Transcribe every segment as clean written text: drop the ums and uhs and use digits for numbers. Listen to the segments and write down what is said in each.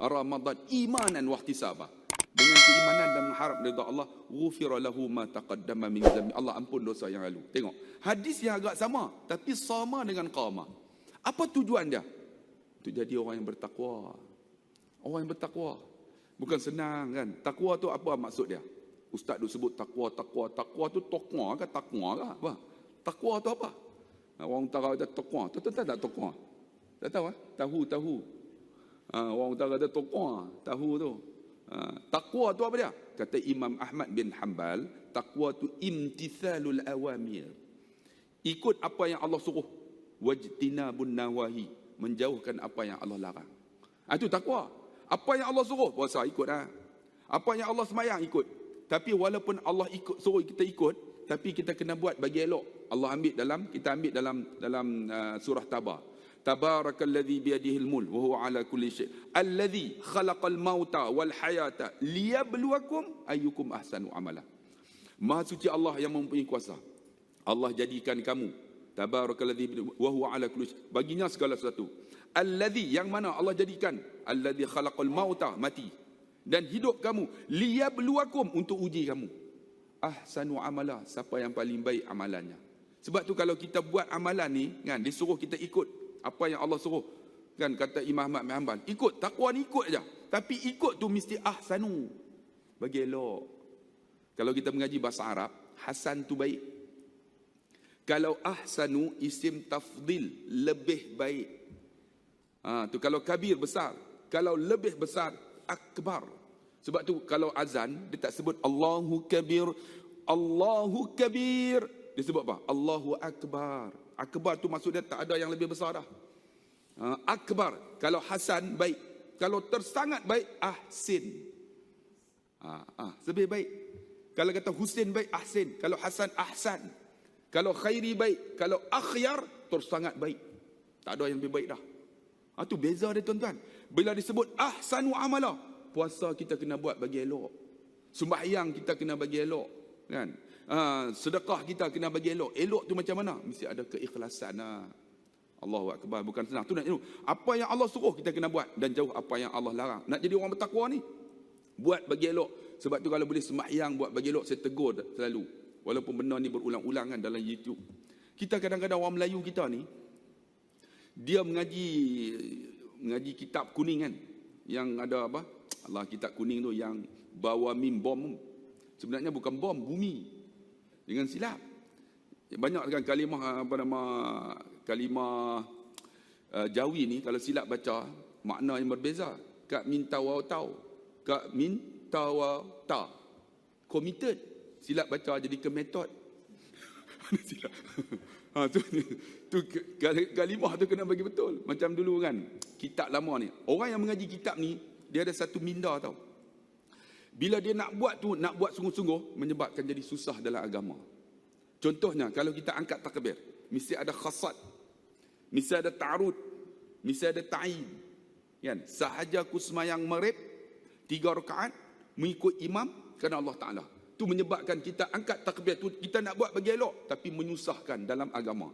Ramadan imanan wa ihtisaba. Dengan keimanan dan mengharap ridha Allah, ghufira lahu ma taqaddama min dhanbi. Allah ampun dosa yang lalu. Tengok, hadis yang agak sama tapi sama dengan qamah. Apa tujuan dia? Untuk jadi orang yang bertakwa. Orang yang bertakwa. Bukan senang kan? Takwa tu apa maksud dia? Ustaz duk sebut takwa tu taqwa ke takwa ke apa? Takwa tu apa? Orang utara kata takwa. Tu tak takwa. Tak tahu ah? Tahu. Orang utara kata takwa, tahu tu. Takwa tu apa dia? Kata Imam Ahmad bin Hanbal, takwa tu imtithalul awamir. Ikut apa yang Allah suruh. Wajtinabun nawahi, menjauhkan apa yang Allah larang. Itu takwa. Apa yang Allah suruh, puasa ikut dah. Apa yang Allah semayang ikut. Tapi walaupun Allah suruh kita ikut, tapi kita kena buat bagi elok. Allah kita ambil dalam surah Tabah. Tabarakalladzi biyadihil mulk wa huwa ala kulli syai'. Alladzi khalaqal mauta wal hayata liyabluwakum ayyukum ahsanu amala. Maha suci Allah yang mempunyai kuasa. Allah jadikan kamu, tabarakalladzi wa huwa ala kulli syai', baginya segala sesuatu. Alladzi, yang mana Allah jadikan, alladzi khalaqal mauta, mati, dan hidup kamu, liyabluwakum, untuk uji kamu. Ahsanu amala, siapa yang paling baik amalannya. Sebab tu kalau kita buat amalan ni kan, disuruh kita ikut apa yang Allah suruh. Kan kata Imam Ahmad bin Hanbal, ikut takwa ni ikut aja. Tapi ikut tu mesti ahsanu, bagi elok. Kalau kita mengaji bahasa Arab, hasan tu baik. Kalau ahsanu isim tafdil, lebih baik. Tu kalau kabir besar, kalau lebih besar akbar. Sebab tu kalau azan dia tak sebut Allahu kabir, Allahu kabir. Dia sebut apa? Allahu akbar. Akbar tu maksudnya tak ada yang lebih besar dah. Akbar. Kalau hasan baik. Kalau tersangat baik, ahsin. Lebih baik. Kalau kata Husin baik, ahsin. Kalau Hasan, ahsan. Kalau khairi baik. Kalau akhyar, tersangat baik. Tak ada yang lebih baik dah. Tu beza dia tuan-tuan. Bila disebut ahsanu amala, puasa kita kena buat bagi elok. Sembahyang kita kena bagi elok. Kan? Sedekah kita kena bagi elok. Elok tu macam mana? Mesti ada keikhlasan. Allahu akbar. Bukan senang. Tu nak apa yang Allah suruh kita kena buat, dan jauh apa yang Allah larang. Nak jadi orang bertakwa ni, buat bagi elok. Sebab tu kalau boleh sembahyang buat bagi elok, saya tegur selalu. Walaupun benda ni berulang-ulang kan dalam YouTube. Kita kadang-kadang orang Melayu kita ni, dia mengaji kitab kuning kan, yang ada apa? Allah, kitab kuning tu yang bawa mim bom. Sebenarnya bukan bom, bumi. Dengan silap. Banyak kan kalimah kalimah Jawi ni, kalau silap baca makna yang berbeza. Kak min tawa tau, kak min tawa ta, committed. Silap baca jadi kemetod. Silap. Tu kalimah tu kena bagi betul. Macam dulu kan, kitab lama ni, orang yang mengaji kitab ni, dia ada satu minda tau. Bila dia nak buat tu, nak buat sungguh-sungguh, menyebabkan jadi susah dalam agama. Contohnya, kalau kita angkat takbir, mesti ada khasad, mesti ada ta'arud, mesti ada ta'id. Kan? Sahaja aku semayang maghrib 3 rakaat mengikut imam kerana Allah Ta'ala. Tu menyebabkan kita angkat takbir tu, kita nak buat bagi elok, tapi menyusahkan dalam agama.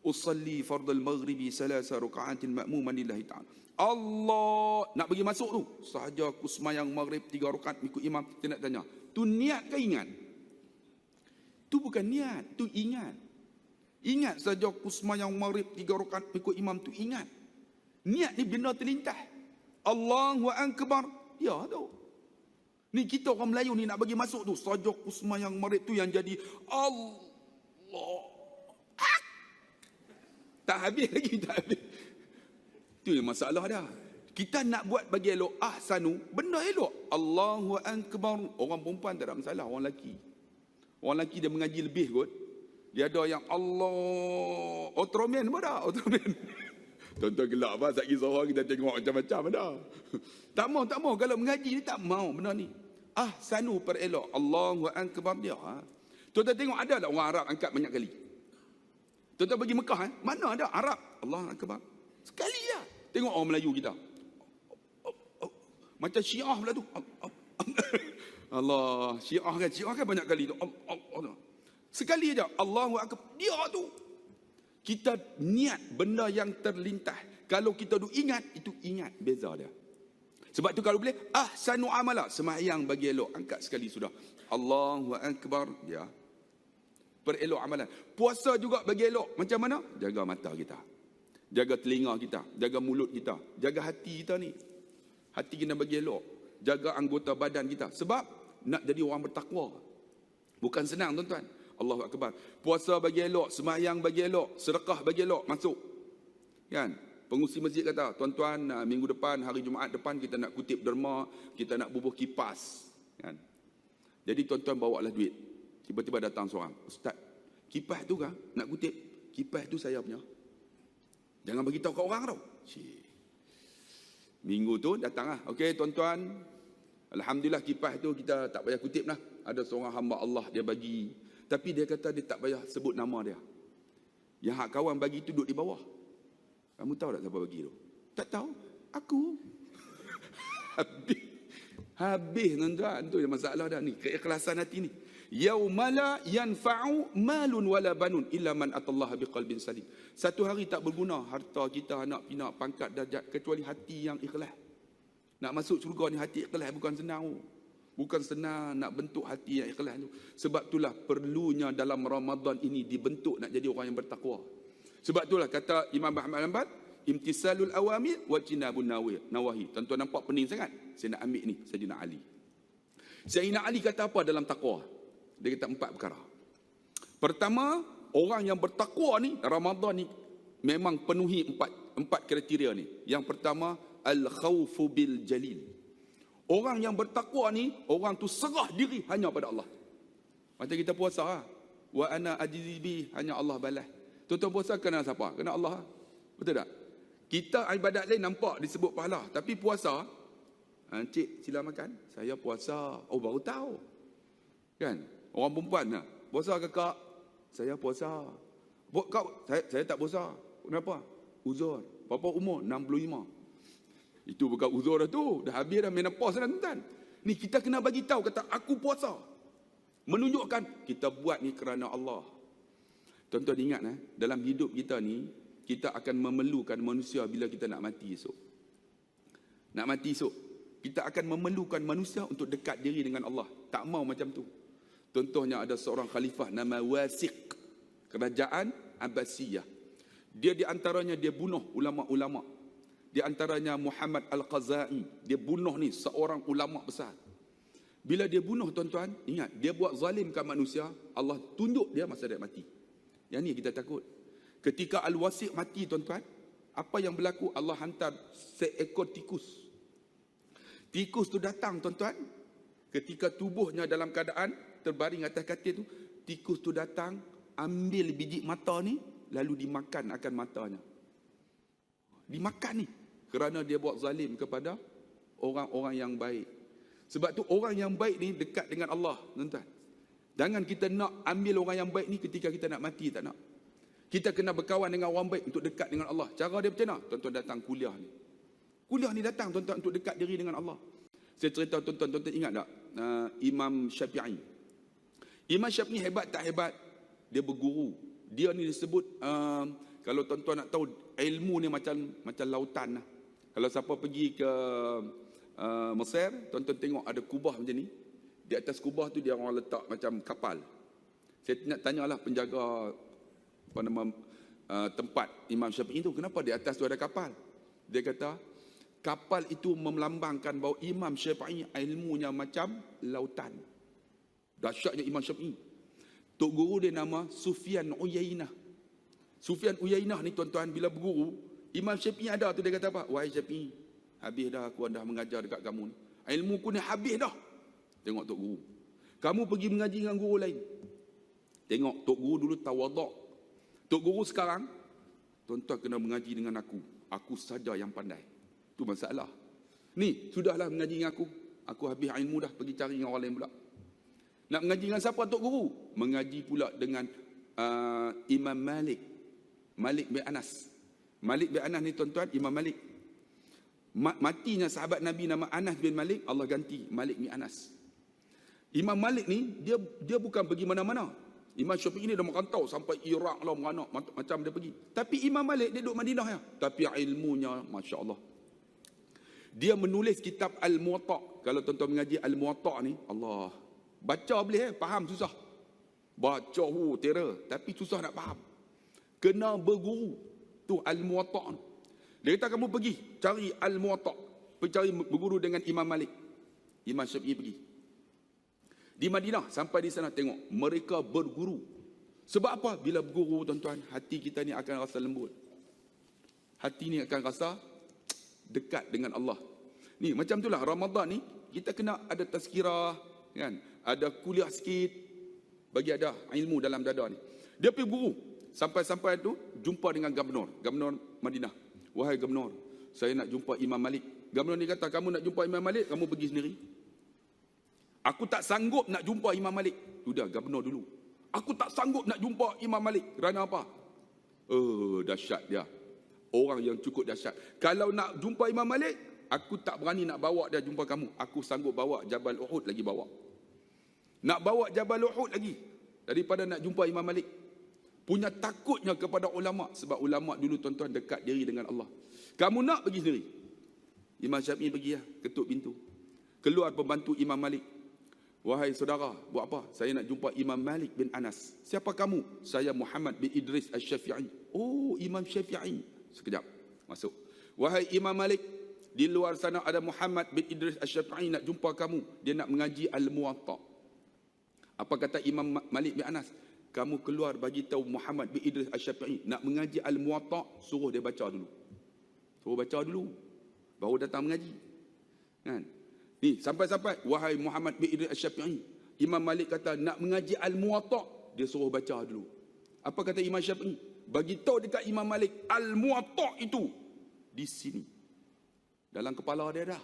Usalli fardal maghribi 3 rakaatin ma'muman lillahi ta'ala. Allah nak bagi masuk tu, sahaja aku semayang maghrib 3 rakaat ikut imam. Dia nak tanya, tu niat ke ingat? Tu bukan niat, tu ingat. Ingat sahaja aku semayang maghrib 3 rakaat ikut imam, tu ingat. Niat ni benda terlintas. Allahu akbar, ya tu. Ni kita orang Melayu ni nak bagi masuk tu, sahaja aku semayang maghrib tu yang jadi Allah. Tak habis lagi, tak habis. Itu yang masalah dah. Kita nak buat bagi elok, ahsanu, benda elok. Allahu akbar. Orang perempuan tak ada masalah, orang lelaki. Orang lelaki dia mengaji lebih kot. Dia ada yang Allah. Ultraman pun dah, Ultraman. Tuan-tuan gelap apa, satgi suara kita tengok macam-macam dah. Tak mau. Kalau mengaji ni tak mau benda ni. Ahsanu per elok. Allahu akbar dia. Tuan-tuan tengok ada tak orang Arab angkat banyak kali? Tuan-tuan pergi Mekah, mana ada Arab Allahu akbar? Sekali lah. Tengok orang Melayu kita. Macam Syiah pula tu. Allah, Syiah kan banyak kali tu. Sekali aja Allahu akbar. Dia tu. Kita niat benda yang terlintas. Kalau kita duk ingat, itu ingat, beza dia. Sebab tu kalau boleh, ahsanu amala, sembahyang bagi elok, angkat sekali sudah. Allahu Akbar, ya. Perelok amalan. Puasa juga bagi elok. Macam mana? Jaga mata kita. Jaga telinga kita. Jaga mulut kita. Jaga hati kita ni. Hati kena bagi elok. Jaga anggota badan kita. Sebab nak jadi orang bertakwa. Bukan senang tuan-tuan. Allahu Akbar. Puasa bagi elok. Sembahyang bagi elok. Sedekah bagi elok. Masuk. Kan? Pengurusi masjid kata, tuan-tuan, minggu depan, hari Jumaat depan, kita nak kutip derma, kita nak bubuh kipas. Kan? Jadi tuan-tuan bawalah duit. Tiba-tiba datang seorang, Ustaz, kipas tu kan nak kutip? Kipas tu saya punya. Jangan bagi tahu kat orang tau. Minggu tu datang lah. Okey tuan-tuan, alhamdulillah kipas tu kita tak payah kutip lah. Ada seorang hamba Allah dia bagi. Tapi dia kata dia tak payah sebut nama dia. Yang hak kawan bagi tu duduk di bawah. Kamu tahu tak siapa bagi tu? Tak tahu. Aku. Habis tuan-tuan. Itu yang masalah dah ni. Keikhlasan hati ni. Yaumala yanfa'u malun wala banun illa man atallaha biqalbin salim. Satu hari tak berguna harta kita, anak pinak, pangkat, darjat, kecuali hati yang ikhlas. Nak masuk syurga ni hati ikhlas bukan senang. Bukan senang nak bentuk hati yang ikhlas tu. Sebab itulah perlunya dalam Ramadan ini dibentuk nak jadi orang yang bertakwa. Sebab itulah kata Imam Ahmad Hanbal, imtisalul awamir wa jinabun nawahi. Tuan-tuan nampak pening sangat. Saya nak ambil ni, Sayyidina Ali. Sayyidina Ali kata apa dalam takwa? Dia kata 4 perkara. Pertama, orang yang bertakwa ni, Ramadan ni memang penuhi 4 kriteria ni. Yang pertama, al-khawfu bil jalil. Orang yang bertakwa ni, orang tu serah diri hanya pada Allah. Macam kita puasa lah. Wa ana ajizibi, hanya Allah balas. Tuan-tuan puasa kena siapa? Kena Allah. Betul tak? Kita ibadat lain nampak disebut pahala. Tapi puasa, Encik sila makan. Saya puasa. Oh baru tahu. Kan? Orang perempuan lah. Puasa kakak. Saya puasa. Kau, saya tak puasa. Kenapa? Uzur. Berapa umur? 65. Itu bukan uzur dah tu. Dah habis dah menopause dah tuan. Ni kita kena bagi tahu kata aku puasa. Menunjukkan kita buat ni kerana Allah. Tuan-tuan ingat dalam hidup kita ni kita akan memerlukan manusia bila kita nak mati esok. Nak mati esok, kita akan memerlukan manusia untuk dekat diri dengan Allah. Tak mau macam tu. Contohnya ada seorang khalifah nama Wasiq, kerajaan Abbasiyah. Dia di antaranya dia bunuh ulama-ulama. Di antaranya Muhammad Al-Qazai, dia bunuh ni seorang ulama besar. Bila dia bunuh tuan-tuan, ingat dia buat zalim kat manusia, Allah tunjuk dia masa dia mati. Yang ni kita takut. Ketika Al-Wasiq mati tuan-tuan, apa yang berlaku? Allah hantar seekor tikus. Tikus tu datang tuan-tuan, ketika tubuhnya dalam keadaan terbaring atas katil tu, tikus tu datang, ambil biji mata ni, lalu dimakan akan matanya. Dimakan ni, kerana dia buat zalim kepada orang-orang yang baik. Sebab tu orang yang baik ni dekat dengan Allah tuan-tuan. Jangan kita nak ambil orang yang baik ni ketika kita nak mati, tak nak. Kita kena berkawan dengan orang baik untuk dekat dengan Allah. Cara dia macam mana? Tuan-tuan datang kuliah ni. Kuliah ni datang tuan-tuan untuk dekat diri dengan Allah. Saya cerita tuan-tuan ingat tak? Imam Syafi'i. Imam Syafi'i hebat tak hebat? Dia berguru. Dia ni disebut, kalau tuan-tuan nak tahu, ilmu ni macam lautan lah. Kalau siapa pergi ke Mesir, tuan-tuan tengok ada kubah macam ni. Di atas kubah tu dia orang letak macam kapal. Saya nak tanyalah penjaga tempat Imam Syafi'i tu, kenapa di atas tu ada kapal? Dia kata kapal itu melambangkan bahawa Imam Syafi'i ilmunya macam lautan. Dahsyatnya Imam Syafi'i. Tok guru dia nama Sufyan Uyainah. Sufyan Uyainah ni tuan-tuan bila berguru, Imam Syafi'i ada tu, dia kata apa? Wahai Syafi'i, habis dah aku dah mengajar dekat kamu ni. Ilmu ku ni habis dah. Tengok Tok Guru. Kamu pergi mengaji dengan guru lain. Tengok Tok Guru dulu tawaduk. Tok Guru sekarang, tuan-tuan kena mengaji dengan aku. Aku saja yang pandai. Itu masalah. Ni, sudahlah mengaji dengan aku. Aku habis ilmu dah, pergi cari dengan orang lain pula. Nak mengaji dengan siapa Tok Guru? Mengaji pula dengan Imam Malik. Malik bin Anas. Malik bin Anas ni tuan-tuan, Imam Malik. Matinya sahabat Nabi nama Anas bin Malik, Allah ganti Malik bin Anas. Imam Malik ni, dia bukan pergi mana-mana. Imam Syafi'i ni dah merantau sampai Iraq lah, mana macam dia pergi. Tapi Imam Malik dia duduk Madinah ya. Tapi ilmunya, Masya Allah. Dia menulis kitab Al-Muwatta'. Kalau tuan-tuan mengaji Al-Muwatta' ni, Allah, baca boleh, faham susah. Baca terror, tapi susah nak faham. Kena berguru. Tu Al-Muwatta'. Dia kata kamu pergi cari Al-Muwatta', pergi cari berguru dengan Imam Malik. Imam Syafi'i pergi di Madinah, sampai di sana tengok mereka berguru. Sebab apa? Bila berguru, tuan-tuan, hati kita ni akan rasa lembut. Hati ni akan rasa dekat dengan Allah. Ni macam itulah Ramadan ni, kita kena ada tazkirah, kan? Ada kuliah sikit, bagi ada ilmu dalam dada ni. Dia pergi guru, sampai-sampai tu jumpa dengan gubernur Madinah. Wahai gubernur, saya nak jumpa Imam Malik. Gubernur ni kata, kamu nak jumpa Imam Malik, kamu pergi sendiri. Aku tak sanggup nak jumpa Imam Malik. Sudah, gubernur dulu. Aku tak sanggup nak jumpa Imam Malik. Kerana apa? Dahsyat dia. Orang yang cukup dahsyat. Kalau nak jumpa Imam Malik, aku tak berani nak bawa dia jumpa kamu. Aku sanggup bawa Jabal Uhud lagi bawa. Nak bawa Jabal Uhud lagi daripada nak jumpa Imam Malik. Punya takutnya kepada ulama'. Sebab ulama' dulu, tuan-tuan, dekat diri dengan Allah. Kamu nak pergi sendiri. Imam Syafi'i pergi lah, ketuk pintu. Keluar pembantu Imam Malik. Wahai saudara, buat apa? Saya nak jumpa Imam Malik bin Anas. Siapa kamu? Saya Muhammad bin Idris Al-Syafi'i. Oh, Imam Syafi'i. Sekejap, masuk. Wahai Imam Malik, di luar sana ada Muhammad bin Idris Al-Syafi'i nak jumpa kamu. Dia nak mengaji Al-Muwatta'. Apa kata Imam Malik bin Anas? Kamu keluar bagi tahu Muhammad bin Idris Al-Syafi'i nak mengaji Al-Muwatta', suruh dia baca dulu. Suruh baca dulu, baru datang mengaji. Kan? Ni, sampai-sampai, wahai Muhammad bin Idris Al-Syafi'i, Imam Malik kata nak mengaji Al-Muwatta', dia suruh baca dulu. Apa kata Imam Syafi'i? Bagi tahu dekat Imam Malik, Al-Muwatta' itu di sini. Dalam kepala dia dah.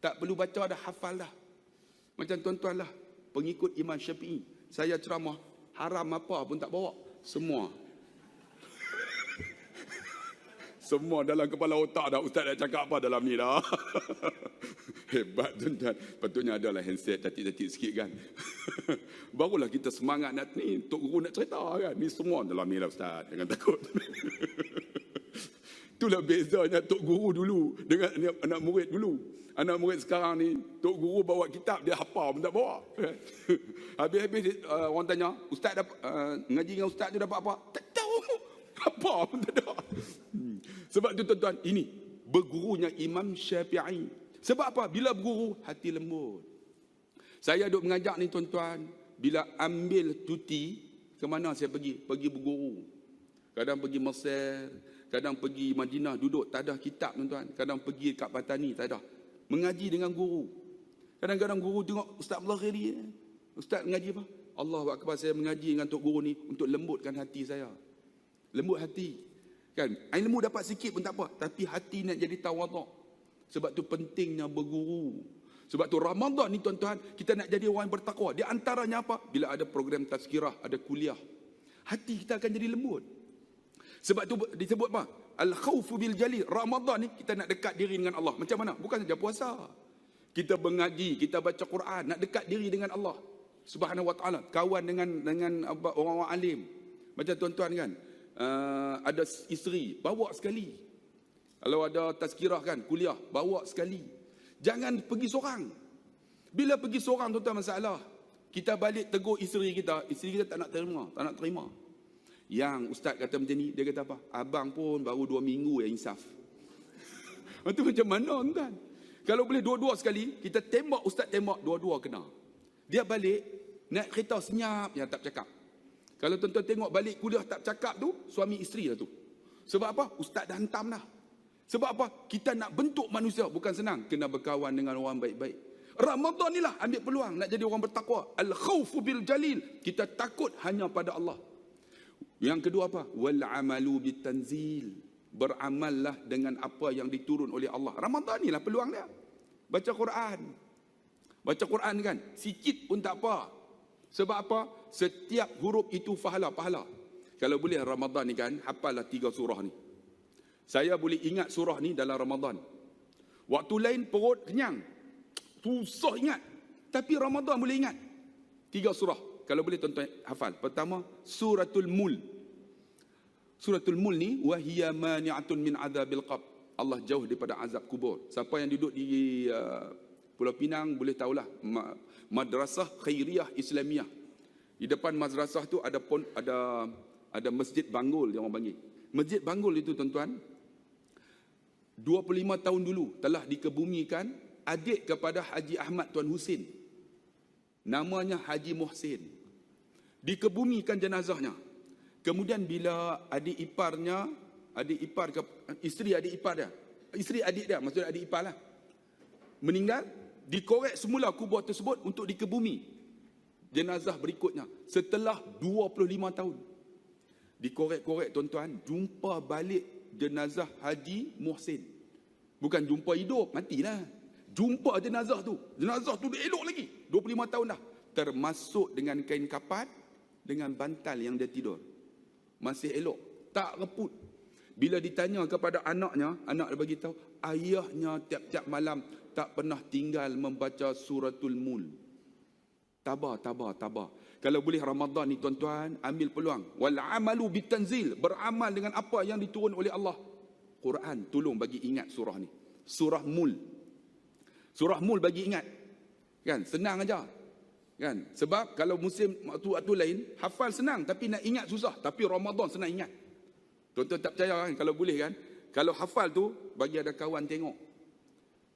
Tak perlu baca dah, hafal dah. Macam tuan-tuan lah, pengikut Imam Syafi'i. Saya ceramah, haram apa pun tak bawa. Semua. Semua dalam kepala otak dah. Ustaz dah cakap apa dalam ni dah. Hebat, tuan-tuan. Patutnya adalah handset cantik-cantik sikit kan. Barulah kita semangat nak ni. Tok Guru nak cerita kan. Ni semua dalam ni lah Ustaz. Jangan takut. Itulah bezanya Tok Guru dulu dengan anak murid dulu. Anak murid sekarang ni, Tok Guru bawa kitab, dia hafal pun tak bawa. Habis-habis orang tanya, Ustaz dapat ngaji dengan Ustaz tu dapat apa? Tak tahu. Apa pun tak ada. Sebab tu tuan-tuan, ini bergurunya Imam Syafi'i. Sebab apa? Bila berguru, hati lembut. Saya duk mengajak ni tuan-tuan, bila ambil cuti, ke mana saya pergi? Pergi berguru. Kadang pergi Mesir, kadang pergi Madinah, duduk tak ada kitab tuan-tuan. Kadang pergi kat Patani, tak ada. Mengaji dengan guru. Kadang-kadang guru tengok Ustaz Melahiri, Ustaz mengaji apa? Allahu Akbar, saya mengaji dengan Tok Guru ni untuk lembutkan hati saya. Lembut hati. Kan? Ilmu dapat sikit pun tak apa, tapi hati nak jadi tawaduk. Sebab tu pentingnya berguru. Sebab tu Ramadan ni tuan-tuan, kita nak jadi orang yang bertakwa. Di antaranya apa? Bila ada program tazkirah, ada kuliah, hati kita akan jadi lembut. Sebab tu disebut apa? Al-khawfu bil jalil. Ramadan ni kita nak dekat diri dengan Allah. Macam mana? Bukan saja puasa. Kita mengaji, kita baca Quran, nak dekat diri dengan Allah Subhanahu wa ta'ala. Kawan dengan orang-orang alim. Macam tuan-tuan kan, ada isteri, bawa sekali. Kalau ada tazkirah kan, kuliah, bawa sekali. Jangan pergi seorang. Bila pergi seorang tuan-tuan masalah. Kita balik tegur isteri kita tak nak terima. Yang ustaz kata macam ni, dia kata apa? Abang pun baru 2 minggu yang insaf. Itu macam mana tuan? Kalau boleh dua-dua sekali, kita tembak ustaz, tembak dua-dua kena. Dia balik, naik kereta senyap, yang tak cakap. Kalau tuan-tuan tengok balik kuliah tak cakap tu, suami isteri lah tu. Sebab apa? Ustaz dah hantam dah. Sebab apa? Kita nak bentuk manusia, bukan senang. Kena berkawan dengan orang baik-baik. Ramadan ni lah ambil peluang nak jadi orang bertakwa. Al-khawfu bil jalil. Kita takut hanya pada Allah. Yang kedua apa? Wal amalu bitanzil. Beramallah dengan apa yang diturun oleh Allah. Ramadan ni lah peluang dia. Baca Quran. Baca Quran kan, sikit pun tak apa. Sebab apa? Setiap huruf itu pahala. Kalau boleh Ramadan ni kan, hafallah 3 surah ni. Saya boleh ingat surah ni dalam Ramadan. Waktu lain perut kenyang, susah ingat. Tapi Ramadan boleh ingat 3 surah. Kalau boleh tuan-tuan hafal. Pertama, Suratul Mul. Suratul Mul ni, wahiya mani'atun min adzabil qabr. Allah jauh daripada azab kubur. Siapa yang duduk di Pulau Pinang boleh tahulah, madrasah khairiyah Islamiyah. Di depan madrasah tu ada Masjid Banggul yang orang panggil. Masjid Banggul itu tuan-tuan, 25 tahun dulu telah dikebumikan adik kepada Haji Ahmad Tuan Husin. Namanya Haji Muhsin. Dikebumikan jenazahnya. Kemudian bila isteri adik dia, maksudnya adik ipar lah, meninggal, dikorek semula kubur tersebut untuk dikebumi jenazah berikutnya. Setelah 25 tahun dikorek-korek tuan-tuan, jumpa balik jenazah Haji Muhsin. Bukan jumpa hidup, matilah. Jumpa jenazah tu dia elok lagi. 25 tahun dah. Termasuk dengan kain kapat, dengan bantal yang dia tidur. Masih elok, tak reput. Bila ditanya kepada anaknya, anak dia bagi tahu, ayahnya tiap-tiap malam tak pernah tinggal membaca suratul Mul. Tabah. Kalau boleh Ramadan ni tuan-tuan, ambil peluang. Wal amalu bitanzil, beramal dengan apa yang diturun oleh Allah. Quran, tolong bagi ingat surah ni. Surah Mul. Surah Mul bagi ingat. Kan, senang aja. Kan? Sebab kalau musim waktu lain, hafal senang tapi nak ingat susah. Tapi Ramadan senang ingat. Tuan-tuan tak percaya kan? Kalau boleh kan? Kalau hafal tu, bagi ada kawan tengok.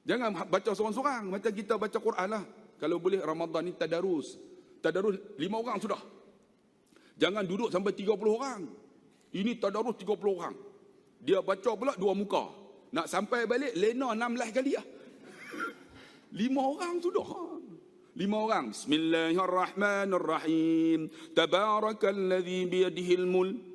Jangan baca sorang-sorang macam kita baca Quran lah. Kalau boleh Ramadan ni tadarus 5 orang sudah. Jangan duduk sampai 30 orang. Ini tadarus 30 orang. Dia baca pula 2 muka. Nak sampai balik lena 16 kali lah. 5 orang sudah. 5 orang. Bismillahirrahmanirrahim. Tabarakalladzi biyadihil mulk.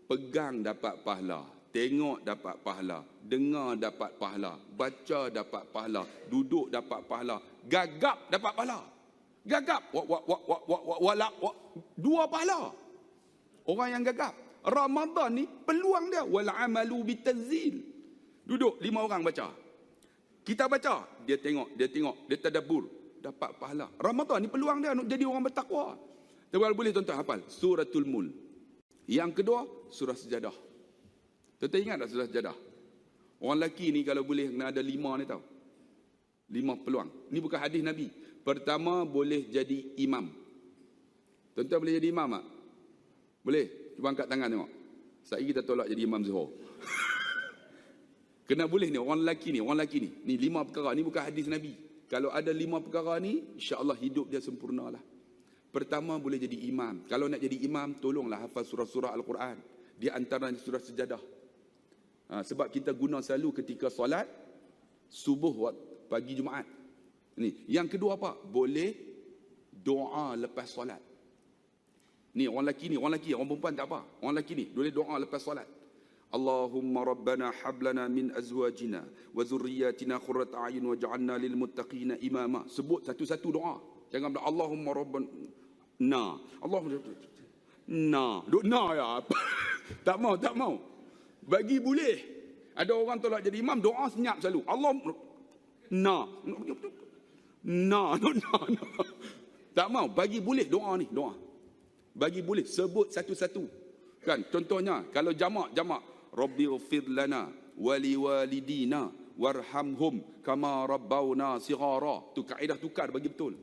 Pegang dapat pahala. Tengok dapat pahala. Dengar dapat pahala. Baca dapat pahala. Duduk dapat pahala. Gagap dapat pahala. Gagap. 2 pahala. Orang yang gagap. Ramadan ni peluang dia. Wal amalu bitanzil. Duduk 5 orang baca. Kita baca. Dia tengok. Dia tadabbur. Dapat pahala. Ramadan ni peluang dia untuk jadi orang bertakwa. Tapi boleh tuan-tuan hafal. Suratul Mul. Yang kedua, surah Sejadah. Tuan-tuan ingat tak surah Sejadah? Orang lelaki ni kalau boleh kena ada 5 ni tau. 5 peluang. Ni bukan hadis Nabi. Pertama, boleh jadi imam. Tuan-tuan boleh jadi imam tak? Boleh? Cuba angkat tangan tengok. Saya kita tolak jadi imam Zuhur. Kena boleh ni, orang lelaki ni. Ni 5 perkara. Ni bukan hadis Nabi. Kalau ada 5 perkara ni, insya-Allah hidup dia sempurna lah. Pertama, boleh jadi imam. Kalau nak jadi imam, tolonglah hafal surah-surah Al-Quran. Di antara surah Sejadah. Sebab kita guna selalu ketika solat subuh pagi Jumaat. Ni. Yang kedua apa? Boleh doa lepas solat. Ni orang lelaki, orang perempuan tak apa. Orang lelaki ni boleh doa lepas solat. Allahumma rabbana hablana min azwajina wa zurriyyatina qurrata a'yun waj'alna lil muttaqina imama. Sebut satu-satu doa. Jangan bilang Allahumma rabbana Allahumma ya. Tak mau. Bagi boleh. Ada orang tolak jadi imam, doa senyap selalu. Allah Tak mau. Bagi boleh doa ni, doa. Bagi boleh sebut satu-satu. Kan contohnya kalau jamak Rabbighfir lana wa liwalidina warhamhum kama rabbawna sighara. Tu kaedah tukar bagi betul.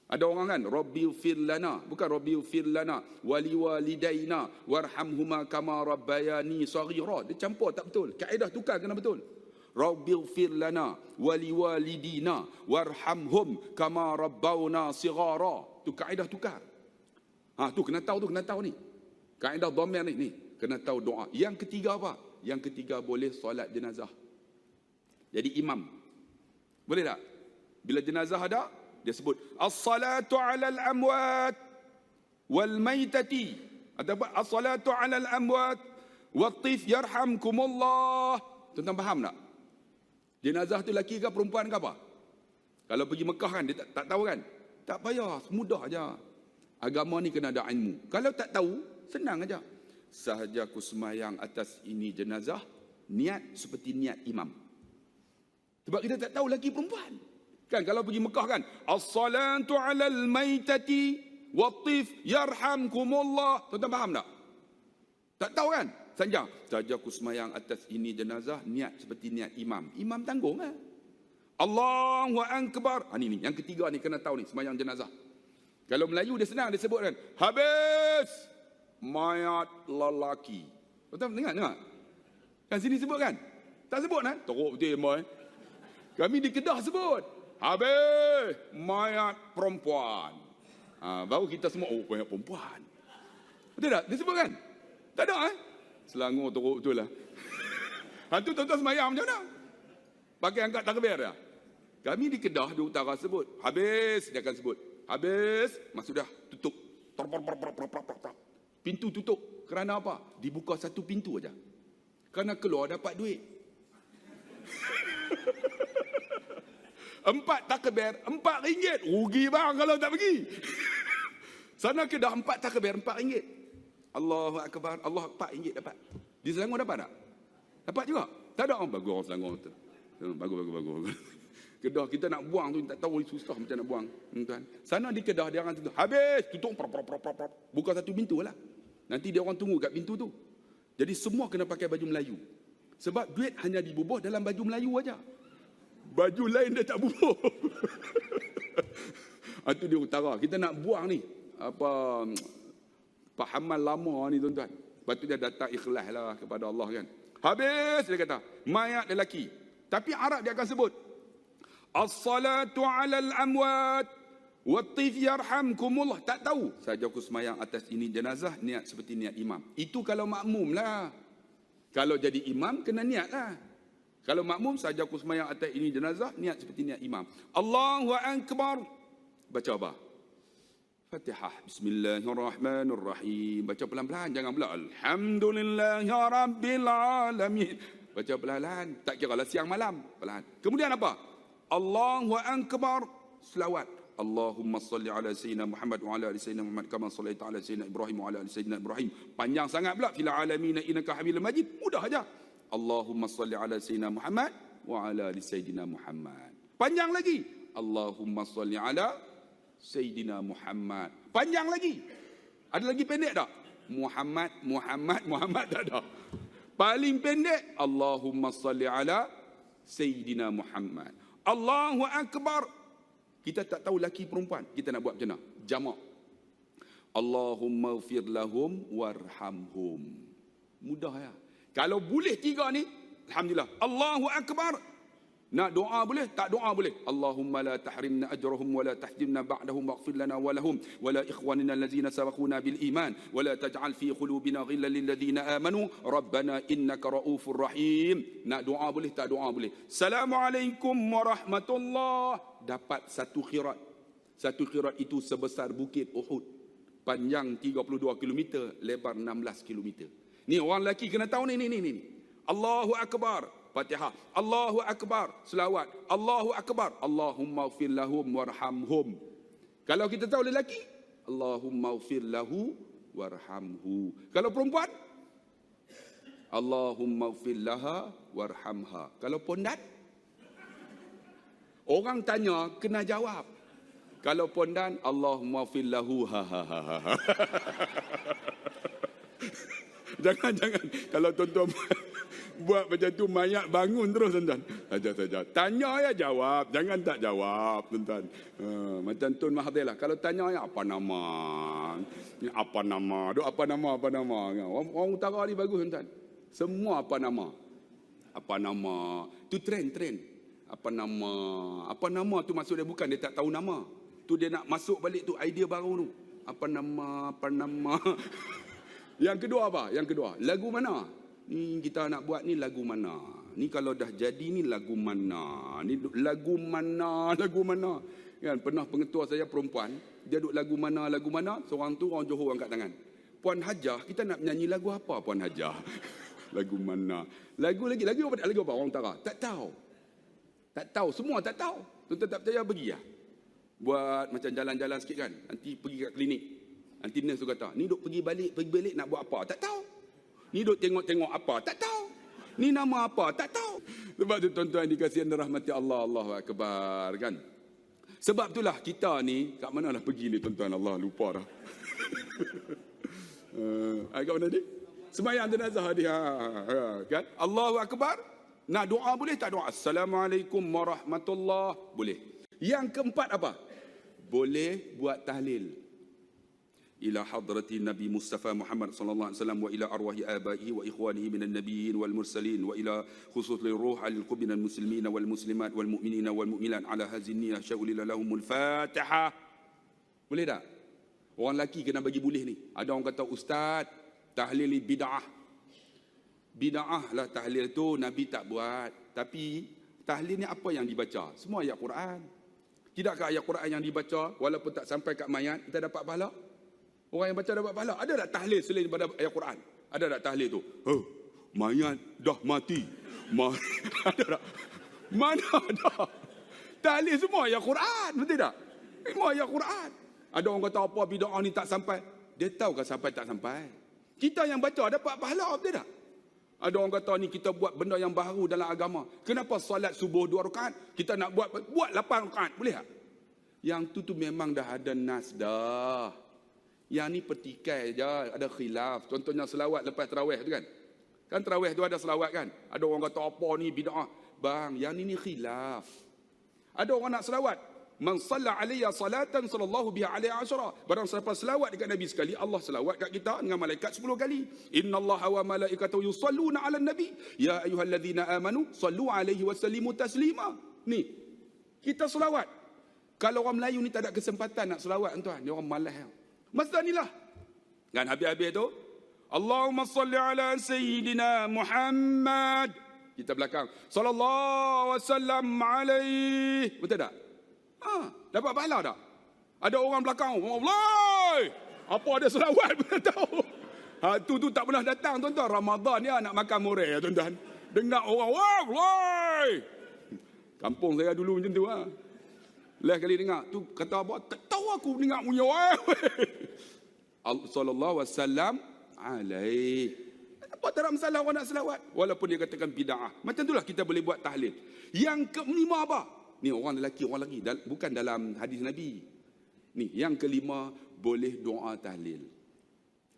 Ada orang kan Rabbighfir lana, bukan Rabbighfir lana wa liwalidaina warhamhuma kama rabbayani saghira. Dia campur tak betul. Kaedah tukar kena betul. Rabbighfir lana wa liwalidina warhamhum kama rabbawna sighara. Tu kaedah tukar. Tu kena tahu ni. Kaedah dhamir ni kena tahu doa. Yang ketiga apa? Yang ketiga boleh solat jenazah. Jadi imam. Boleh tak? Bila jenazah ada, dia sebut as-salatu 'alal amwat wal maitati, ataupun as-salatu 'alal amwat wat-tif yarhamkumullah. Tuan-tuan faham tak? Jenazah tu lelaki ke perempuan ke apa? Kalau pergi Mekah kan dia tak tahu kan? Tak payah, mudah aja. Agama ni kena ada ilmu. Kalau tak tahu, senang aja. Sahaja aku semayang atas ini jenazah, niat seperti niat imam. Sebab kita tak tahu lelaki perempuan. Kan kalau pergi Mekah kan, as-salatu 'alal maitati wat-tif yarhamkumullah. Tuan-tuan faham tak? Tak tahu kan? Saja aku semayang atas ini jenazah, niat seperti niat imam. Imam tanggung kan? Allahu Akbar. Ni yang ketiga ni kena tahu ni, semayang jenazah. Kalau Melayu dia senang, dia sebut kan, habis mayat lelaki. Betul? Dengar? Kan sini sebut kan? Tak sebut kan? Teruk betul mai. Kami di Kedah sebut, habis mayat perempuan. Baru kita semua, oh mayat perempuan. Betul tak? Dia sebut kan? Tak ada Selangor teruk betul lah. Hantu tuan-tuan semayang macam mana? Pakai angkat takbir dah. Kami di Kedah, di utara sebut, habis, dia akan sebut, habis, sudah tutup. Pintu tutup. Kerana apa? Dibuka satu pintu aja. Kerana keluar dapat duit. 4 takbir, RM4. Rugi bang kalau tak pergi. Sana Kedah 4 takbir, RM4. Allahu Akbar, Allah RM4 dapat. Di Selangor dapat tak? Dapat juga? Tak ada. Bagus orang Selangor tu. Bagus. Kedah kita nak buang tu, tak tahu susah macam nak buang. Tuan. Sana di Kedah dia orang tutup. Habis, tutup. Buka satu pintu lah. Nanti dia orang tunggu kat pintu tu. Jadi semua kena pakai baju Melayu. Sebab duit hanya dibubuh dalam baju Melayu aja. Baju lain dia tak bubuh. Itu di utara. Kita nak buang ni. Pahaman lama ni tuan-tuan. Lepas tu dia datang ikhlas lah kepada Allah kan. Habis dia kata, mayat lelaki. Tapi Arab dia akan sebut, as-salatu ala al-amwat wat-tif yarhamkumullah. Tak tahu. Saja aku semayang atas ini jenazah, niat seperti niat imam. Itu kalau makmum lah. Kalau jadi imam, kena niat lah. Kalau makmum, saja aku semayang atas ini jenazah, niat seperti niat imam. Allahu Akbar. Baca apa? Fatihah. Bismillahirrahmanirrahim. Baca pelan-pelan. Jangan pula Alhamdulillahirrabbilalamin. Baca pelan-pelan. Tak kira lah siang malam. Pelan. Kemudian apa? Allahu Akbar. Selawat. Allahumma salli ala Sayyidina Muhammad wa ala ali Sayyidina Muhammad kama sallaita ala Sayyidina Ibrahim wa ala ali Sayyidina Ibrahim. Panjang sangat pula. Fil alamin innaka hamidul majid. Mudah aja. Allahumma salli ala Sayyidina Muhammad wa ala ali Sayyidina Muhammad. Panjang lagi. Allahumma salli ala Sayyidina Muhammad. Panjang lagi. Ada lagi pendek tak? Muhammad tak ada. Paling pendek, Allahumma salli ala Sayyidina Muhammad. Allahu Akbar. Kita tak tahu laki perempuan. Kita nak buat macam mana? Jamak. Allahumma ghfir lahum warhamhum. Mudah ya. Kalau boleh 3 ni, alhamdulillah. Allahu Akbar. Nak doa boleh, tak doa boleh. Allahumma la tahrimna ajrahum wa la tahjimna ba'dahum waghfir lana wa lahum wa la ikhwanina allazina sabaquna bil iman wa la taj'al fi qulubina ghillan lil ladzina amanu rabbana innaka raufur rahim. Nak doa boleh, tak doa boleh. Assalamualaikum warahmatullahi. Dapat 1 khirat. 1 khirat itu sebesar bukit Uhud. Panjang 32 km, lebar 16 km. Ni orang lelaki kena tahu ni. Allahu Akbar. Fatihah. Allahu Akbar. Selawat. Allahu Akbar. Allahumma ghfir lahum warhamhum. Kalau kita tahu lelaki, Allahumma ghfir lahu warhamhu. Kalau perempuan, Allahumma ghfir laha warhamha. Kalau pondan, orang tanya kena jawab. Kalau pondan, Allahumma ghfir lahu Jangan. Kalau tuan-tuan buat macam tu, mayat bangun terus tuan-tuan. Saja. Tanya ya jawab. Jangan tak jawab tuan-tuan. Macam Tun Mahathir lah. Kalau tanya ya apa nama? Apa nama? Duk apa nama? Orang utara ni bagus tuan-tuan. Semua apa nama? Apa nama? Tu trend. Apa nama? Apa nama tu maksud dia bukan dia tak tahu nama. Tu dia nak masuk balik tu idea baru tu. Apa nama? Yang kedua apa? Lagu mana? Ni kita nak buat ni lagu mana? Ni kalau dah jadi ni lagu mana? Ni lagu mana? Kan pernah pengetua saya perempuan, dia duk lagu mana? Seorang tu orang Johor angkat tangan. Puan Hajah, kita nak menyanyi lagu apa Puan Hajah? Lagu mana? Lagu apa orang utara? Tak tahu. Semua tak tahu. Tuan-tuan tak percaya pergi lah. Buat macam jalan-jalan sikit kan. Nanti pergi kat klinik. Nanti nurse tu kata, ni duk pergi balik nak buat apa? Tak tahu. Ni duk tengok apa? Tak tahu. Ni nama apa? Tak tahu. Sebab tu tuan-tuan dikasihi rahmati Allah, Allahu Akbar kan. Sebab itulah kita ni, kat mana dah pergi ni tuan-tuan, Allah lupa dah. Kat mana ni? Semayang jenazah dia. Kan? Allahu Akbar. Nak doa boleh tak doa? Assalamualaikum warahmatullahi. Boleh. Yang keempat apa? Boleh buat tahlil. Ila hadrati Nabi Mustafa Muhammad sallallahu alaihi wasallam wa ila arwahi abaihi wa ikhwanihi minan nabiyyin wal mursalin wa ila khususi ruh al-qubin al-muslimin wal muslimat wal mu'minina wal mu'minat ala haziniyah sya'ulila lahumul Fatihah. Boleh tak? Orang lelaki kena bagi boleh ni. Ada orang kata, ustaz, tahlil bid'ah. Bid'ah lah tahlil tu, Nabi tak buat. Tapi tahlil ni apa yang dibaca? Semua ayat Quran. Tidakkah ayat Quran yang dibaca walaupun tak sampai kat mayat kita dapat pahala? Orang yang baca dapat pahala. Ada tak tahlil selain daripada ayat Quran? Ada tak tahlil tu? Mayat dah mati. Ada tak? Mana ada? Tahlil semua ayat Quran, betul tak? Semua ayat Quran. Ada orang kata apa bid'ah ni tak sampai. Dia tahu kan sampai tak sampai. Kita yang baca dapat pahala, betul tak? Ada orang kata ni kita buat benda yang baru dalam agama. Kenapa solat subuh 2 rakaat? Kita nak buat 8 rakaat. Boleh tak? Yang tu memang dah ada nas dah. Yang ni petikai je, ada khilaf. Contohnya selawat lepas tarawih tu kan. Kan tarawih tu ada selawat kan. Ada orang kata apa ni bid'ah. Bang, yang ni khilaf. Ada orang nak selawat. Man salla alayya salatan sallallahu biha alaihi asyara. Barang siapa selawat dekat Nabi sekali, Allah selawat kat kita dengan malaikat 10 kali. Innallaha wa malaikatahu yusalluna 'alan nabi. Ya ayyuhalladzina amanu sallu alaihi wa sallimu taslima. Ni. Kita selawat. Kalau orang Melayu ni tak ada kesempatan nak selawat tuan, dia orang malas. Masa inilah. Kan habis-habis tu, Allahumma salli ala sayyidina Muhammad. Kita belakang. Sallallahu wasallam alaihi. Betul tak? Dapat pahala tak? Ada orang belakang. Allah! Apa ada selawat pun tahu. Tu tak pernah datang tuan-tuan. Ramadan ni nak makan murai tuan-tuan. Dengar orang, wah, kampung saya dulu macam tu. Last kali dengar tu kata apa? Tak tahu aku dengar punya sallallahu wasallam alaihi. Apa tak ada masalah orang nak selawat walaupun dia katakan bid'ah. Macam itulah kita boleh buat tahlil. Yang kelima apa? Ni orang lelaki bukan dalam hadis Nabi. Ni yang kelima boleh doa tahlil.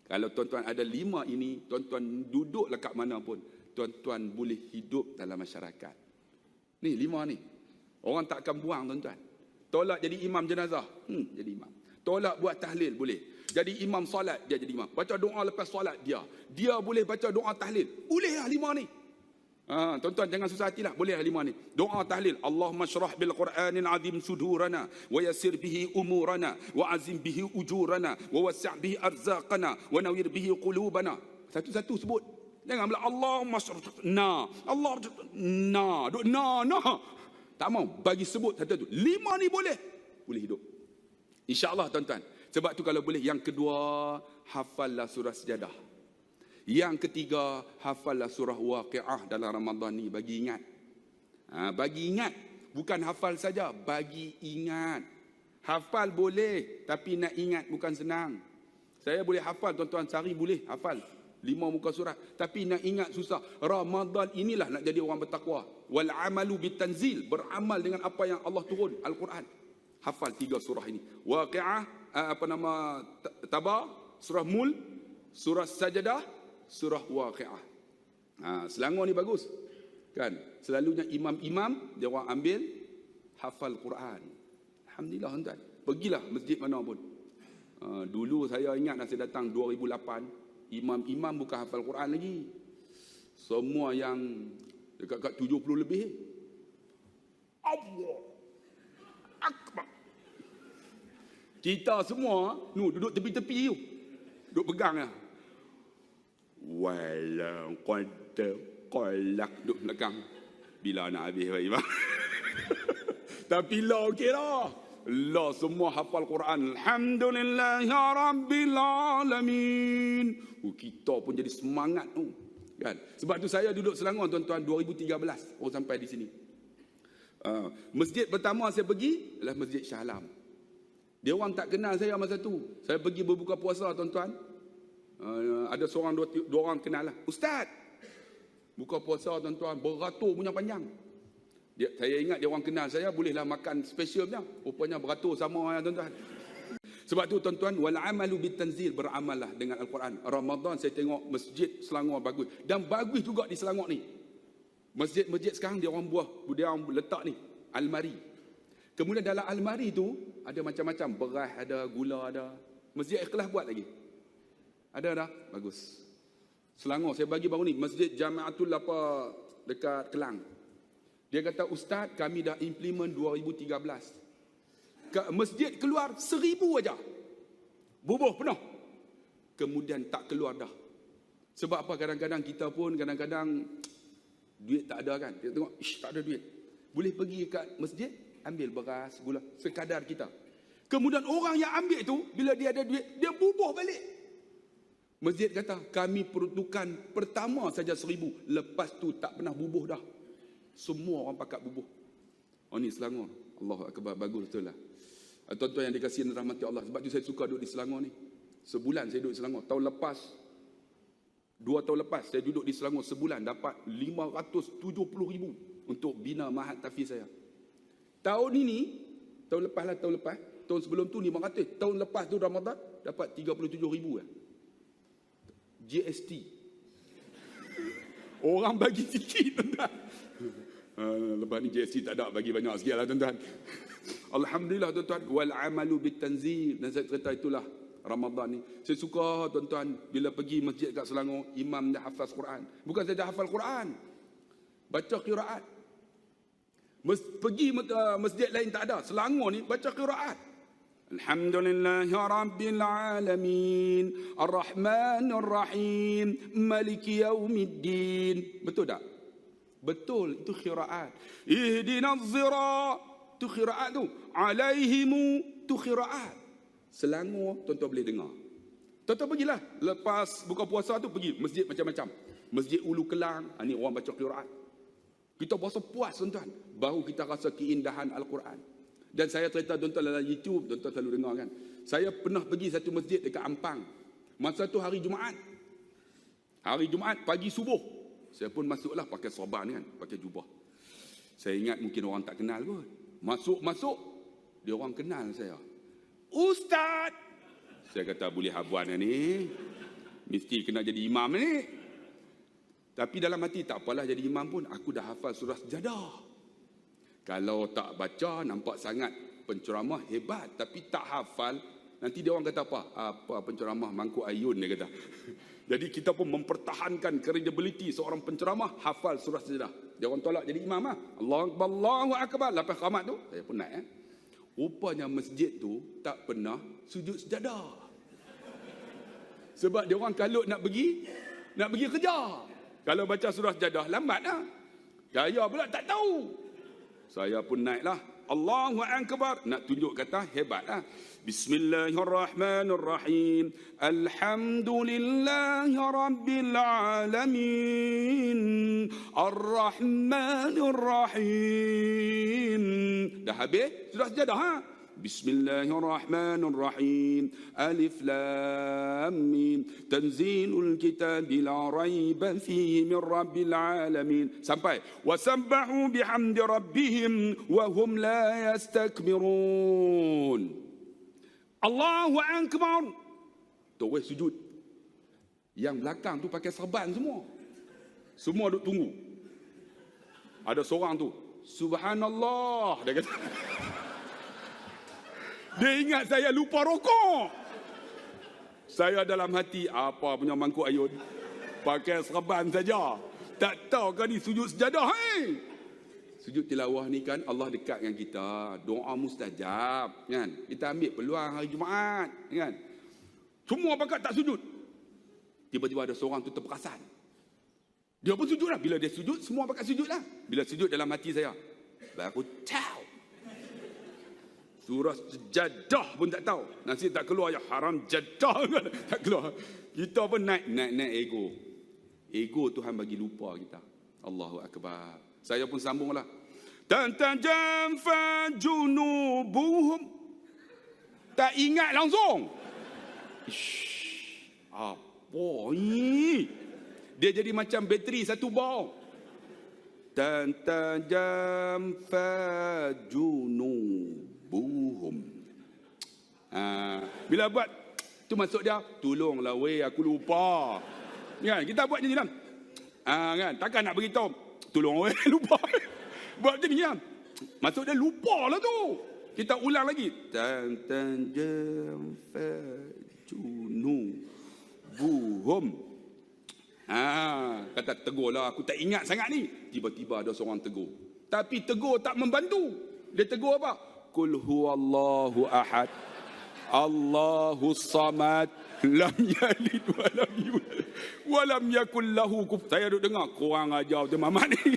Kalau tuan-tuan ada 5 ini, tuan-tuan duduklah kat mana pun, tuan-tuan boleh hidup dalam masyarakat. Ni 5 ni. Orang tak akan buang tuan-tuan. Tolak jadi imam jenazah, jadi imam. Tolak buat tahlil, boleh. Jadi imam solat, dia jadi imam. Baca doa lepas solat, dia boleh baca doa tahlil. Boleh lah 5 ni. Tuan-tuan jangan susah hatilah, boleh lah 5 ni. Doa tahlil. Allahumma syrah bil Qur'anil azim sudurana wa yassir bihi umurana wa azim bihi ujurana wa wasi' bihi arzaqana wa nawir bihi qulubana. Satu-satu sebut. Jangan bilang Allahumma syrah Allah na. Tak mau bagi sebut satu tu. 5 ni boleh hidup. InsyaAllah tuan-tuan. Sebab tu kalau boleh, yang kedua, hafallah surah Sejadah. Yang ketiga, hafallah surah Waqiah dalam Ramadan ni. Bagi ingat. Bagi ingat. Bukan hafal saja, bagi ingat. Hafal boleh, tapi nak ingat bukan senang. Saya boleh hafal tuan-tuan, sehari boleh hafal 5 muka surat. Tapi nak ingat susah. Ramadan inilah nak jadi orang bertakwa. Wal amalu bitanzil. Beramal dengan apa yang Allah turun. Al-Quran. Hafal 3 surah ini. Waqiah, Tabar, surah Mul, surah Sajadah, surah Waqiah. Selangor ni bagus. Kan? Selalunya imam-imam, dia orang ambil hafal Quran. Alhamdulillah tuan. Pergilah masjid mana pun. Dulu saya ingat saya datang 2008. Imam-imam bukan hafal Quran lagi. Semua yang dekat 70 lebih. Allah Akbar. Kita semua duduk tepi-tepi tu. Duduk pegang lah. Walau qad qalak. Duduk belakang. Bila nak habis imam. Tapi lah okey lah. Allah semua hafal Quran. Alhamdulillahi Rabbil Alamin. Kita pun jadi semangat tu. Kan? Sebab tu saya duduk Selangor tuan-tuan 2013. Sampai di sini. Masjid pertama saya pergi adalah Masjid Shah Alam. Dia orang tak kenal saya masa tu. Saya pergi berbuka puasa tuan-tuan. Ada seorang dua orang kenal lah. Ustaz. Buka puasa tuan-tuan. Beratur punya panjang. Saya ingat dia orang kenal saya, bolehlah makan spesial punya. Rupanya beratur sama tuan-tuan. Sebab tu tuan-tuan, wal amalu bitanzil, beramallah dengan Al-Quran. Ramadan saya tengok masjid Selangor bagus, dan bagus juga di Selangor ni. Masjid-masjid sekarang dia orang letak ni almari. Kemudian dalam almari tu ada macam-macam, beras ada, gula ada. Masjid Ikhlas buat lagi. Ada dah, bagus. Selangor saya bagi baru ni, Masjid Jamiatul apa dekat Kelang. Dia kata, ustaz, kami dah implement 2013. Masjid keluar 1,000 aja. Bubuh penuh. Kemudian tak keluar dah. Sebab apa? Kadang-kadang kita pun duit tak ada kan. Kita tengok, tak ada duit. Boleh pergi kat masjid, ambil beras, gula, sekadar kita. Kemudian orang yang ambil tu, bila dia ada duit, dia bubuh balik. Masjid kata, kami peruntukan pertama saja 1,000. Lepas tu tak pernah bubuh dah. Semua orang pakat bubuh. Oh ni Selangor. Allahu Akbar, bagus betul lah. Tuan-tuan yang dikasihi rahmati Allah. Sebab tu saya suka duduk di Selangor ni. Sebulan saya duduk di Selangor. Tahun lepas, 2 tahun lepas, saya duduk di Selangor sebulan. Dapat 570,000 untuk bina mahat tahfiz saya. Tahun ini, tahun lepas, tahun sebelum tu 500. Tahun lepas tu Ramadan, dapat 37,000 lah. GST. Orang bagi sikit, tuan-tuan. Lepas ni GST tak ada, bagi banyak sikit lah, tuan-tuan. Alhamdulillah, tuan-tuan. Wal amalu bitanzil. Dan saya cerita itulah Ramadan ni. Saya suka, tuan-tuan, bila pergi masjid kat Selangor, imam dah hafaz Quran. Bukan saja hafal Quran, baca qiraat. Pergi masjid lain tak ada. Selangor ni baca qiraat. Alhamdulillahi Rabbil Alamin, Ar-Rahmanir Rahim, Maliki Yaumiddin. Betul tak? Betul, itu qiraat. Ihdinas sirat, tu qiraat tu. Alaihimu, tu qiraat. Selangor, tuan-tuan boleh dengar. Tuan-tuan pergilah. Lepas buka puasa tu pergi masjid macam-macam. Masjid Ulu Kelang, ni orang baca qiraat. Kita berasa puas, tuan-tuan. Baru kita rasa keindahan Al-Quran. Dan saya cerita, tuan-tuan, dalam YouTube, tuan-tuan selalu dengar kan. Saya pernah pergi satu masjid dekat Ampang. Masa tu hari Jumaat. Hari Jumaat, pagi subuh. Saya pun masuklah pakai sorban kan, pakai jubah. Saya ingat mungkin orang tak kenal pun. Masuk, dia orang kenal saya. Ustaz! Saya kata, boleh habuan ni. Mesti kena jadi imam ni. Tapi dalam hati, tak apalah jadi imam pun. Aku dah hafal surah Sejadah. Kalau tak baca, nampak sangat penceramah hebat. Tapi tak hafal, nanti dia orang kata apa? Apa penceramah mangkuk ayun, dia kata. Jadi kita pun mempertahankan credibility seorang penceramah hafal surah Sejadah. Dia orang tolak jadi imam lah. Allahu Akbar. Lepas qamat tu, saya pun naik. Rupanya masjid tu tak pernah sujud sejadah. Sebab dia orang kalut nak pergi kerja. Kalau baca surah Sejadah, lambat lah. Saya pula tak tahu. Saya pun naiklah. Allahu Akbar. Nak tunjuk kata hebatlah. Bismillahirrahmanirrahim. Alhamdulillahi Rabbil Alamin. Ar-Rahmanir-Rahim. Dah habis? Sudah Sejadah, ha? Bismillahirrahmanirrahim. Alif Lam Mim. Tanzilul kitabi la raiba fihi min Rabbil Alamin. Sampai wasabbahu bihamdi rabbihim wa hum la yastakbirun. Allahu Akbar. Terus sujud. Yang belakang tu pakai serban semua. Semua duk tunggu. Ada seorang tu, subhanallah, dia kata. Dia ingat saya lupa rokok. Saya dalam hati, apa punya mangkuk ayun, pakai serban saja. Tak tahu kan ni sujud sejadah. Sujud tilawah ni kan Allah dekat dengan kita. Doa mustajab kan. Kita ambil peluang hari Jumaat kan. Semua pakat tak sujud. Tiba-tiba ada seorang tu terperasan. Dia pun sujud lah. Bila dia sujud, semua pakat sujud lah. Bila sujud dalam hati saya, baru tahu. Surah Sejadah pun tak tahu. Nasi tak keluar ya, haram jadah tak keluar. Kita pun naik ego. Ego Tuhan bagi lupa kita. Allahu Akbar. Saya pun sambunglah. Tantajamfa junubuhum. Tak ingat langsung. Apa ni? Dia jadi macam bateri satu bau. Tantajamfa junubuhum. Bila buat tu masuk dia, tolonglah weh, aku lupa. Kan, kita buat macam ni kan. Kan, takkan nak beritahu, tolong weh, lupa. Buat macam ni kan. Masuk dia lupa lah tu. Kita ulang lagi. Tan jam fajunu buhum. Kata tegur lah, aku tak ingat sangat ni. Tiba-tiba ada seorang tegur. Tapi tegur tak membantu. Dia tegur apa? Qul huwallahu ahad, Allahus samad, lam yalid walam yulad walam yakul lahu kufuwan. Saya duk dengar, korang ajar tu Mamat ni.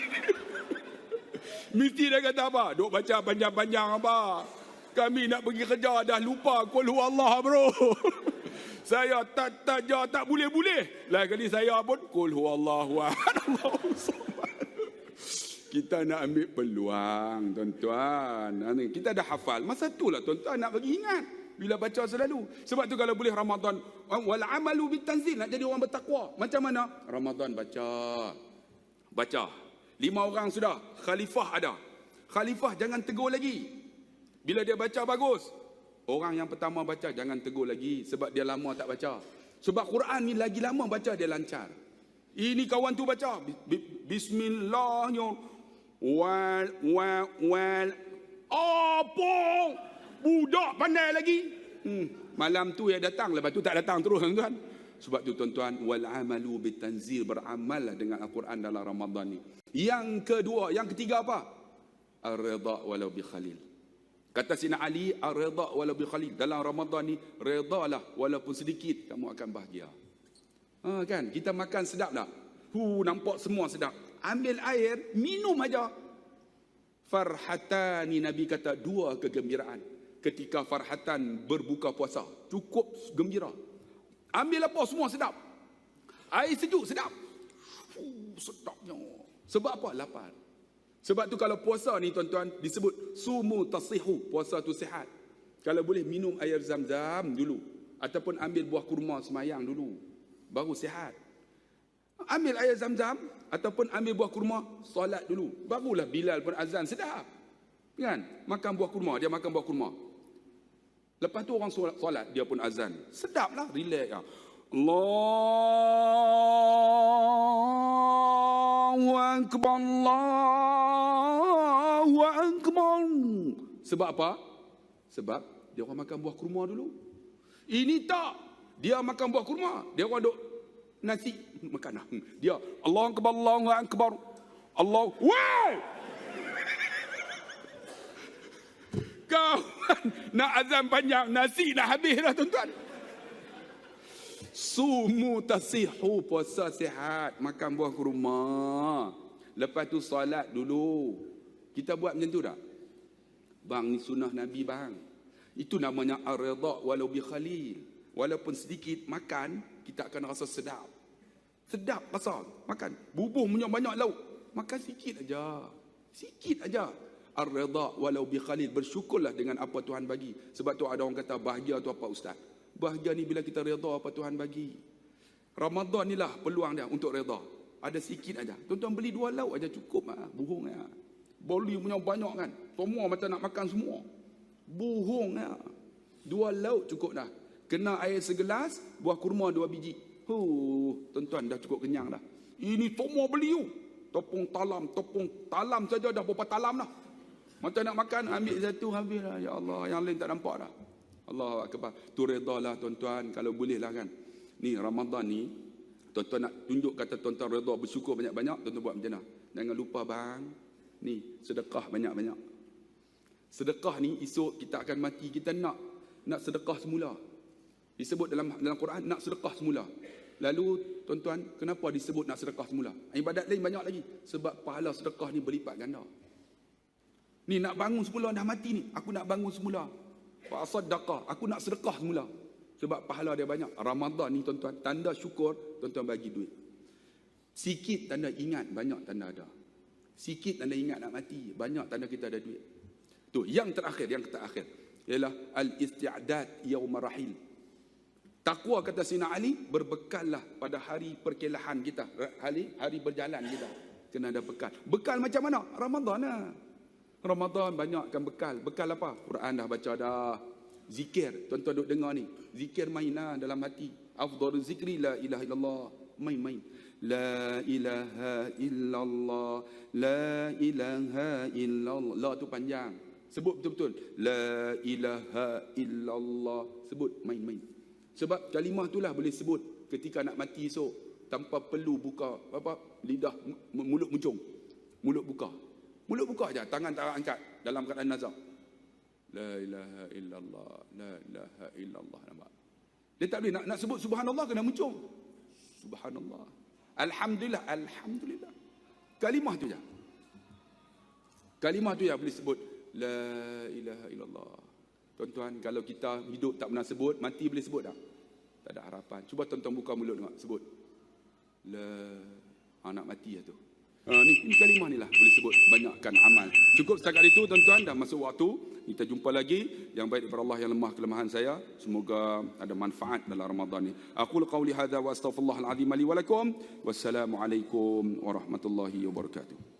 Mesti dia kata apa? Duk baca panjang-panjang apa? Kami nak pergi kerja dah lupa qul huwallah bro. Saya tak boleh. Lain kali saya pun qul huwallahu ahad, Allahus samad. Kita nak ambil peluang, tuan-tuan. Kita dah hafal. Masa itulah tuan-tuan nak bagi ingat. Bila baca selalu. Sebab tu kalau boleh Ramadan, wal amalu bitanzil, nak jadi orang bertakwa. Macam mana? Ramadan baca. 5 orang sudah. Khalifah ada. Khalifah jangan tegur lagi. Bila dia baca bagus. Orang yang pertama baca jangan tegur lagi. Sebab dia lama tak baca. Sebab Quran ni lagi lama baca dia lancar. Ini kawan tu baca. Bismillahirrahmanirrahim. Apa? Budak pandai lagi. Malam tu ya datang. Lepas tu tak datang terus tuan-tuan. Sebab tu tuan-tuan, wal amalu bitanzil, beramallah dengan Al-Quran dalam Ramadan ni. Yang kedua, yang ketiga apa? Ar-ridha walau bi khalil. Kata Sina Ali, ar-ridha walau bi khalil. Dalam Ramadan ni, redalah walaupun sedikit kamu akan bahagia. Kan, kita makan sedap tak? Nampak semua sedap. Ambil air, minum aja. Farhatani, Nabi kata 2 kegembiraan. Ketika farhatan berbuka puasa, cukup gembira. Ambil apa semua sedap. Air sejuk sedap. Sedapnya. Sebab apa? Lapar. Sebab tu kalau puasa ni tuan-tuan disebut sumu tasihu, puasa tu sihat. Kalau boleh minum air zam-zam dulu. Ataupun ambil buah kurma semayang dulu. Baru sihat. Ambil air zam-zam ataupun ambil buah kurma, solat dulu. Barulah Bilal pun azan sedap. Kan? Makan buah kurma, dia makan buah kurma. Lepas tu orang solat, dia pun azan. Sedaplah, relax lah. Allahu akbar, Allahu akbar. Sebab apa? Sebab dia orang makan buah kurma dulu. Ini tak. Dia makan buah kurma, dia orang duk nasi makan. Dia Allahu akbar, Allahu akbar. Allah. Wah! Kawan nak azan panjang, nasi dah habis dah tuan-tuan. Sumu tasihu, puasa sihat, makan buah kurma. Lepas tu solat dulu. Kita buat macam tu tak? Bang, ni sunnah Nabi bang. Itu namanya ar-ridha walau bi khalil. Walaupun sedikit makan, kita akan rasa sedap. Sedap rasa makan. Bubuh punya banyak lauk. Makan sikit aja. Sikit aja. Ar-ridha walau bi khalil, bersyukurlah dengan apa Tuhan bagi. Sebab tu ada orang kata bahagia tu apa ustaz? Bahagia ni bila kita redha apa Tuhan bagi. Ramadan ni lah peluang dia untuk redha. Ada sikit aja. Tuan-tuan beli 2 lauk aja cukup ah. Bohong ya. Beli punya banyak kan. Semua macam nak makan semua. Bohong ya. 2 lauk cukup dah. Kena air segelas, buah kurma 2 biji. Tuan-tuan dah cukup kenyang dah. Ini semua beli tu. Topung talam saja dah berapa talam dah. Macam nak makan, ambil satu habis lah. Ya Allah, yang lain tak nampak dah. Allahu akbar. Tu redha lah tuan-tuan, kalau boleh lah kan. Ni Ramadan ni, tuan-tuan nak tunjuk kata tuan-tuan redha, bersyukur banyak-banyak, tuan-tuan buat macam mana? Jangan lupa bang, ni sedekah banyak-banyak. Sedekah ni esok kita akan mati, kita nak sedekah semula. Disebut dalam Quran, nak sedekah semula. Lalu tuan-tuan, kenapa disebut nak sedekah semula? Ibadat lain banyak lagi. Sebab pahala sedekah ni berlipat ganda. Ni nak bangun semula dah mati ni. Aku nak bangun semula. Fa'asaddaqah. Aku nak sedekah semula. Sebab pahala dia banyak. Ramadan ni tuan-tuan, tanda syukur, tuan-tuan bagi duit. Sikit tanda ingat, banyak tanda ada. Sikit tanda ingat nak mati, banyak tanda kita ada duit. Tu, yang terakhir ialah al-isti'dad yaum rahil. Takwa kata Sina Ali, berbekallah pada hari perkelahan kita. Hari berjalan kita. Kena ada bekal. Bekal macam mana? Ramadan lah. Ramadan banyakkan bekal. Bekal apa? Quran dah baca dah. Zikir, tuan-tuan duk dengar ni. Zikir mainlah dalam hati. Afdhalul zikri la ilaha illallah. Main-main. La ilaha illallah. La ilaha illallah. La tu panjang. Sebut betul-betul. La ilaha illallah. Sebut main-main. Sebab kalimah itulah boleh sebut ketika nak mati esok. Tanpa perlu buka lidah, mulut muncung. Mulut buka. Mulut buka aja, tangan tak angkat dalam keadaan nazar. La ilaha illallah, la ilaha illallah. Nampak? Dia tak boleh nak sebut subhanallah kena muncung. Subhanallah. Alhamdulillah, alhamdulillah. Kalimah tu je. Kalimah tu je boleh sebut la ilaha illallah. Tuan-tuan, kalau kita hidup tak pernah sebut, mati boleh sebut tak? Tak ada harapan. Cuba tuan-tuan buka mulut tengok, sebut. Nak mati lah tu. Ni kalimah ni lah boleh sebut, banyakkan amal. Cukup setakat itu tuan-tuan, dah masuk waktu. Kita jumpa lagi. Yang baik daripada Allah, yang lemah kelemahan saya. Semoga ada manfaat dalam Ramadan ni. Aqul qawli hadza wa astaghfirullahal azim li wa lakum. Wassalamualaikum warahmatullahi wabarakatuh.